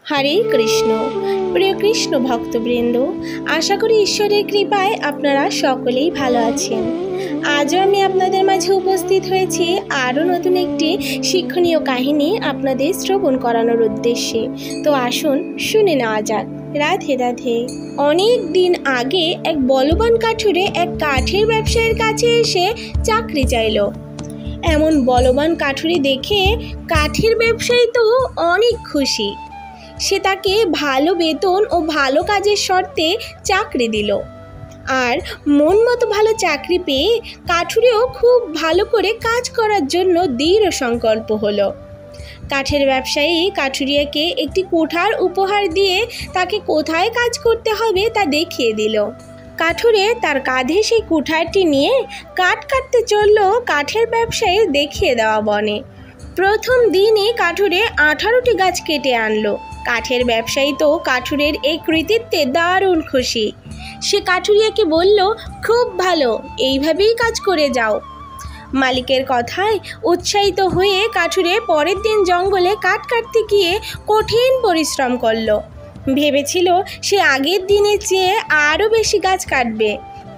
হরে কৃষ্ণ। প্রিয় কৃষ্ণ ভক্তবৃন্দ, আশা করি ঈশ্বরের কৃপায় আপনারা সকলেই ভালো আছেন। আজও আমি আপনাদের মাঝে উপস্থিত হয়েছি আরও নতুন একটি শিক্ষণীয় কাহিনী আপনাদের শ্রবণ করানোর উদ্দেশ্যে। তো আসুন শুনে নেওয়া যাক। রাধে রাধে। অনেক দিন আগে এক বলবান কাঠুরে এক কাঠের ব্যবসায়ীর কাছে এসে চাকরি চাইল। এমন বলবান কাঠুরে দেখে কাঠের ব্যবসায়ী তো অনেক খুশি। সে তাকে ভালো বেতন ও ভালো কাজের শর্তে চাকরি দিল। আর মন মতো ভালো চাকরি পেয়ে কাঠুরেও খুব ভালো করে কাজ করার জন্য দৃঢ় সংকল্প হলো। কাঠের ব্যবসায়ী কাঠুরিয়াকে একটি কুঠার উপহার দিয়ে তাকে কোথায় কাজ করতে হবে তা দেখিয়ে দিল। কাঠুরে তার কাঁধে সেই কুঠারটি নিয়ে কাঠ কাটতে চলল কাঠের ব্যবসায়ীর দেখিয়ে দেওয়া বনে। প্রথম দিনই কাঠুরে 18টি গাছ কেটে আনলো। কাঠের ব্যবসায়ী তো কাঠুরের এই কৃতিত্বে দারুণ খুশি। সে কাঠুরিয়াকে বলল, খুব ভালো, এইভাবেই কাজ করে যাও। মালিকের কথায় উৎসাহিত হয়ে কাঠুরে পরের দিন জঙ্গলে কাঠ কাটতে গিয়ে কঠিন পরিশ্রম করলো। ভেবেছিল সে আগের দিনের চেয়ে আরও বেশি গাছ কাটবে,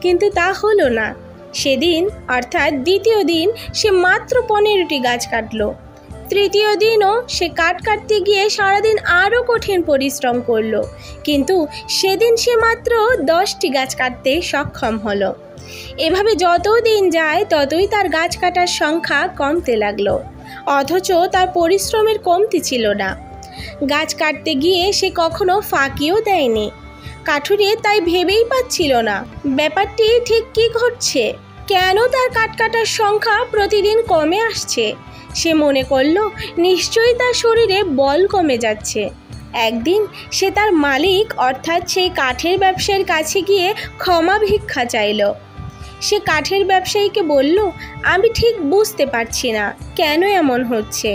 কিন্তু তা হলো না। সেদিন অর্থাৎ দ্বিতীয় দিন সে মাত্র 15টি গাছ কাটলো। তৃতীয় দিনও সে কাঠ কাটতে গিয়ে সারাদিন আরও কঠিন পরিশ্রম করলো, কিন্তু সেদিন সে মাত্র 10টি গাছ কাটতে সক্ষম হলো। এভাবে যত দিন যায় ততই তার গাছ কাটার সংখ্যা কমতে লাগলো, অথচ তার পরিশ্রমের কমতি ছিল না। গাছ কাটতে গিয়ে সে কখনো ফাঁকিও দেয়নি। কাঠুরে তাই ভেবেই পাচ্ছিল না ব্যাপারটি ঠিক কী ঘটছে, কেন তার কাঠ কাটার সংখ্যা প্রতিদিন কমে আসছে। সে মনে করল নিশ্চয়ই তার শরীরে বল কমে যাচ্ছে। একদিন সে তার মালিক অর্থাৎ সেই কাঠের ব্যবসায়ীর কাছে গিয়ে ক্ষমা ভিক্ষা চাইল। সে কাঠের ব্যবসায়ীকে বলল, আমি ঠিক বুঝতে পারছি না কেন এমন হচ্ছে।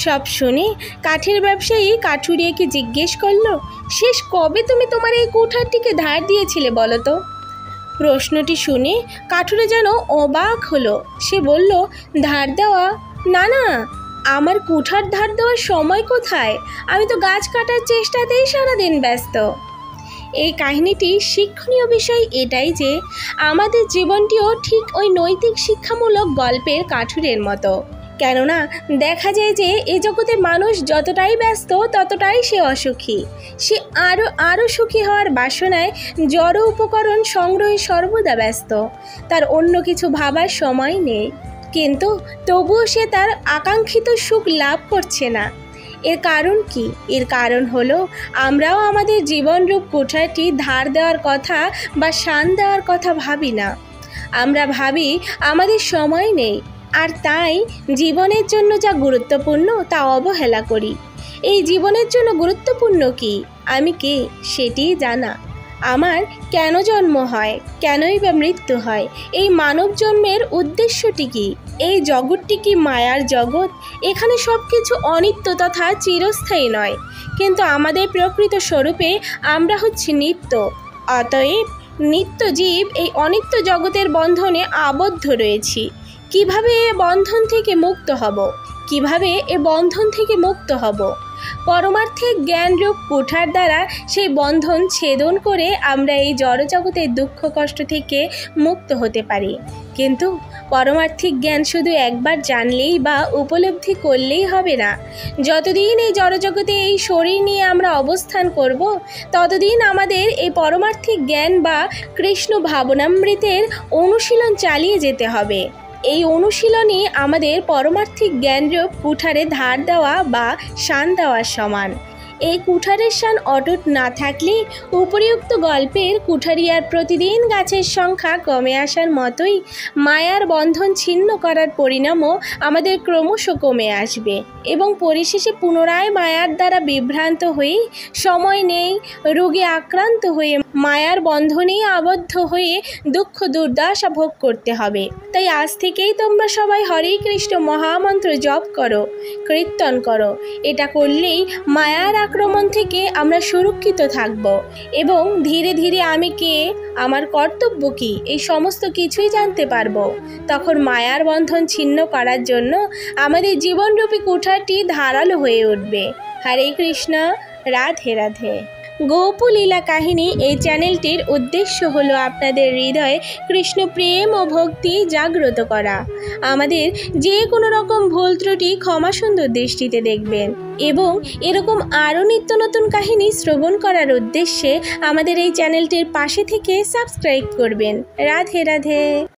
সব শুনে কাঠের ব্যবসায়ী কাঠুরিয়াকে জিজ্ঞেস করলো, শেষ কবে তুমি তোমার এই কুঠারটিকে ধার দিয়েছিলে বলো তো? প্রশ্নটি শুনে কাঠুরে যেন অবাক হলো। সে বলল, ধার দেওয়া? না না, আমার কুঠার ধার দেওয়ার সময় কোথায়? আমি তো গাছ কাটার চেষ্টাতেই সারাদিন ব্যস্ত। এই কাহিনীটির শিক্ষণীয় বিষয় এটাই যে আমাদের জীবনটিও ঠিক ওই নৈতিক শিক্ষামূলক গল্পের কাঠুরের মতো। কেননা দেখা যায় যে এই জগতে মানুষ যতটাই ব্যস্ত ততটাই সে অসুখী। সে আরও সুখী হওয়ার বাসনায় জড় উপকরণ সংগ্রহে সর্বদা ব্যস্ত। তার অন্য কিছু ভাবার সময় নেই, কিন্তু তবুও সে তার আকাঙ্ক্ষিত সুখ লাভ করছে না। এর কারণ কি? এর কারণ হলো আমরাও আমাদের জীবনরূপ কুঠারটি ধার দেওয়ার কথা বা শান দেওয়ার কথা ভাবি না। আমরা ভাবি আমাদের সময় নেই, আর তাই জীবনের জন্য যা গুরুত্বপূর্ণ তা অবহেলা করি। এই জীবনের জন্য গুরুত্বপূর্ণ কি? আমি কে সেটিই জানা। আমার কেন জন্ম হয়, কেনই বা মৃত্যু হয়, এই মানব জন্মের উদ্দেশ্যটি কি? এই জগৎটি কি মায়ার জগৎ? এখানে সব কিছু অনিত্য তথা চিরস্থায়ী নয়, কিন্তু আমাদের প্রকৃত স্বরূপে আমরা হচ্ছি নিত্য। অতএব নিত্য জীব এই অনিত্য জগতের বন্ধনে আবদ্ধ রয়েছি। কিভাবে এ বন্ধন থেকে মুক্ত হব? কিভাবে এ বন্ধন থেকে মুক্ত হব? পরমার্থিক জ্ঞানরূপ কুঠার দ্বারা সেই বন্ধন ছেদন করে আমরা এই জড়জগতের দুঃখ কষ্ট থেকে মুক্ত হতে পারি। কিন্তু পরমার্থিক জ্ঞান শুধু একবার জানলেই বা উপলব্ধি করলেই হবে না। যতদিন এই জড়জগতে এই শরীর নিয়ে আমরা অবস্থান করব, ততদিন আমাদের এই পরমার্থিক জ্ঞান বা কৃষ্ণ ভাবনামৃতের অনুশীলন চালিয়ে যেতে হবে। এই অনুশীলনই আমাদের পরমার্থিক জ্ঞানরূপ কুঠারে ধার দেওয়া বা শান দেওয়ার সমান। এই কুঠারের শান অটুট না থাকলে উপরিউক্ত গল্পের কুঠারিয়ার প্রতিদিন গাছের সংখ্যা কমে আসার মতোই মায়ার বন্ধন ছিন্ন করার পরিণামও আমাদের ক্রমশ কমে আসবে এবং পরিশেষে পুনরায় মায়ার দ্বারা বিভ্রান্ত হয়ে সময় নেই রোগে আক্রান্ত হয়ে মায়ার বন্ধনেই আবদ্ধ হয়ে দুঃখ দুর্দশা ভোগ করতে হবে। তাই আজ থেকেই তোমরা সবাই হরে কৃষ্ণ মহামন্ত্র জপ করো, কীর্তন করো। এটা করলেই মায়ার আক্রমণ থেকে আমরা সুরক্ষিত থাকব এবং ধীরে ধীরে আমি কে, আমার কর্তব্য কী, এই সমস্ত কিছুই জানতে পারবো। তখন মায়ার বন্ধন ছিন্ন করার জন্য আমাদের জীবনরূপী কুঠারটি ধারালো হয়ে উঠবে। হরে কৃষ্ণ। রাধে রাধে। গোপলীলা কাহিনী এই চ্যানেলটির উদ্দেশ্য হলো আপনাদের হৃদয়ে কৃষ্ণ প্রেম ও ভক্তি জাগ্রত করা। আমাদের যে কোনো রকম ভুল ত্রুটি ক্ষমা সুন্দর দৃষ্টিতে দেখবেন এবং এরকম আরও নিত্য নতুন কাহিনী শ্রবণ করার উদ্দেশ্যে আমাদের এই চ্যানেলটির পাশে থেকে সাবস্ক্রাইব করবেন। রাধে রাধে।